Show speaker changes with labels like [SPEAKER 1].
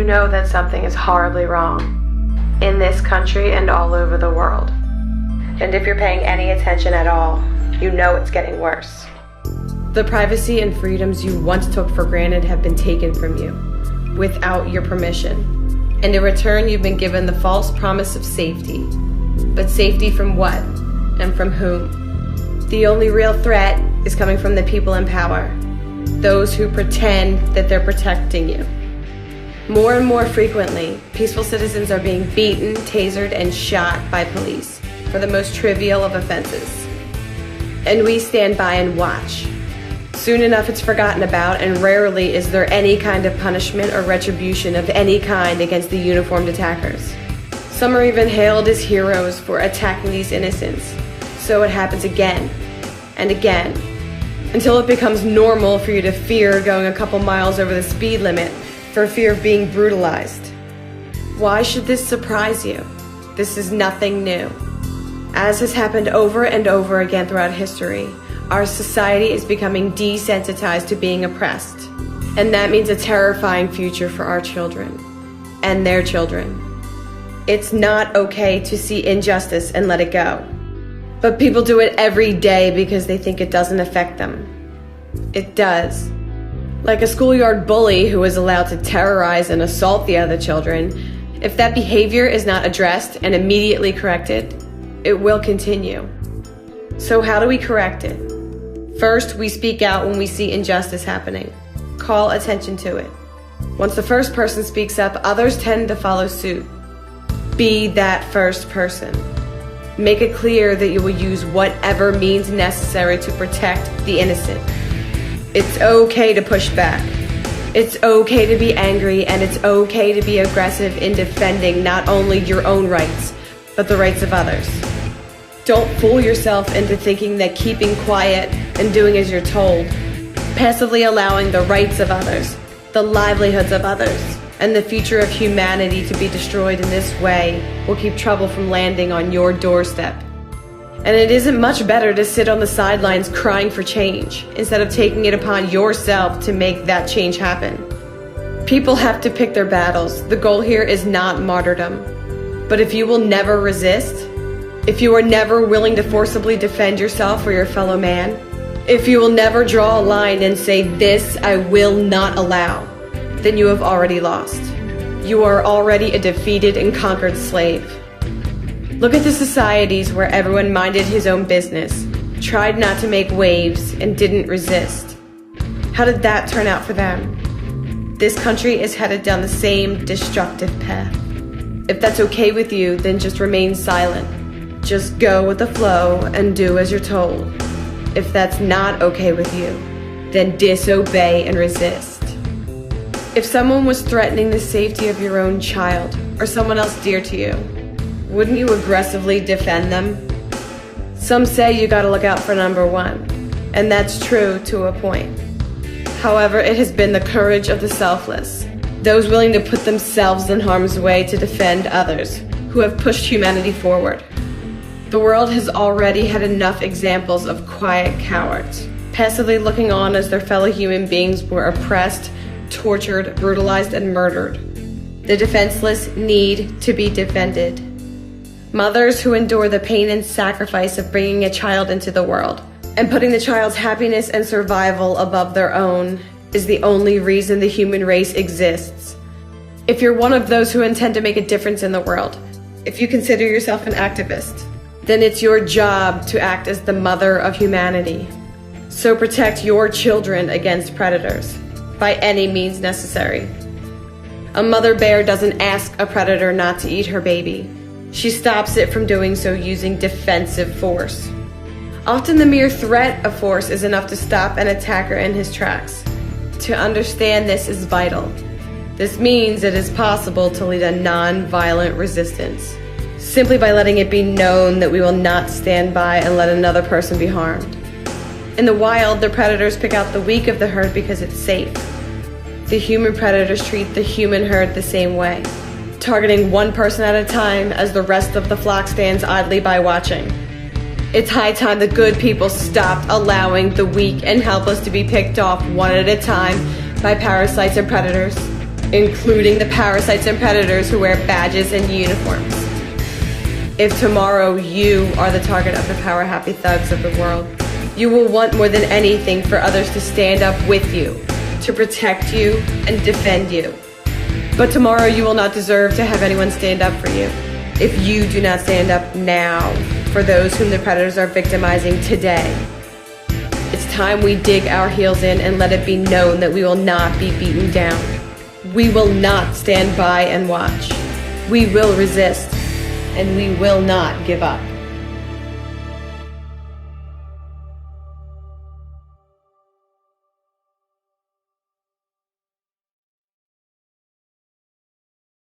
[SPEAKER 1] know that something is horribly wrong in this country and all over the world. And if you're paying any attention at all, you know it's getting worse. The privacy and freedoms you once took for granted have been taken from you without your permission. And in return, you've been given the false promise of safety. But safety from what? And from whom? The only real threat is coming from the people in power. Those who pretend that they're protecting you. More and more frequently, peaceful citizens are being beaten, tasered, and shot by police for the most trivial of offenses. And we stand by and watch. Soon enough it's forgotten about, and rarely is there any kind of punishment or retribution of any kind against the uniformed attackers. Some are even hailed as heroes for attacking these innocents. So it happens again and again, until it becomes normal for you to fear going a couple miles over the speed limit for fear of being brutalized. Why should this surprise you? This is nothing new. As has happened over and over again throughout history, our society is becoming desensitized to being oppressed. And that means a terrifying future for our children and their children. It's not okay to see injustice and let it go. But people do it every day because they think it doesn't affect them. It does. Like a schoolyard bully who is allowed to terrorize and assault the other children, if that behavior is not addressed and immediately corrected, it will continue. So how do we correct it? First, we speak out when we see injustice happening. Call attention to it. Once the first person speaks up, others tend to follow suit. Be that first person. Make it clear that you will use whatever means necessary to protect the innocent. It's okay to push back. It's okay to be angry, and it's okay to be aggressive in defending not only your own rights, but the rights of others. Don't fool yourself into thinking that keeping quiet and doing as you're told, passively allowing the rights of others, the livelihoods of others, and the future of humanity to be destroyed in this way will keep trouble from landing on your doorstep. And it isn't much better to sit on the sidelines crying for change, instead of taking it upon yourself to make that change happen. People have to pick their battles. The goal here is not martyrdom. But if you will never resist, if you are never willing to forcibly defend yourself or your fellow man, if you will never draw a line and say, "This I will not allow," then you have already lost. You are already a defeated and conquered slave. Look at the societies where everyone minded his own business, tried not to make waves, and didn't resist. How did that turn out for them? This country is headed down the same destructive path. If that's okay with you, then just remain silent. Just go with the flow and do as you're told. If that's not okay with you, then disobey and resist. If someone was threatening the safety of your own child or someone else dear to you, wouldn't you aggressively defend them? Some say you gotta look out for number one, and that's true to a point. However, it has been the courage of the selfless, those willing to put themselves in harm's way to defend others, who have pushed humanity forward. The world has already had enough examples of quiet cowards, passively looking on as their fellow human beings were oppressed, tortured, brutalized, and murdered. The defenseless need to be defended. Mothers who endure the pain and sacrifice of bringing a child into the world and putting the child's happiness and survival above their own is the only reason the human race exists. If you're one of those who intend to make a difference in the world, if you consider yourself an activist, then it's your job to act as the mother of humanity. So protect your children against predators by any means necessary. A mother bear doesn't ask a predator not to eat her baby. She stops it from doing so using defensive force. Often the mere threat of force is enough to stop an attacker in his tracks. To understand this is vital. This means it is possible to lead a non-violent resistance, simply by letting it be known that we will not stand by and let another person be harmed. In the wild, the predators pick out the weak of the herd because it's safe. The human predators treat the human herd the same way, targeting one person at a time as the rest of the flock stands idly by watching. It's high time the good people stopped allowing the weak and helpless to be picked off one at a time by parasites and predators. including the parasites and predators who wear badges and uniforms. If tomorrow you are the target of the power-happy thugs of the world, you will want more than anything for others to stand up with you, to protect you and defend you. But tomorrow you will not deserve to have anyone stand up for you if you do not stand up now for those whom the predators are victimizing today. It's time we dig our heels in and let it be known that we will not be beaten down. We will not stand by and watch. We will resist, and we will not give up.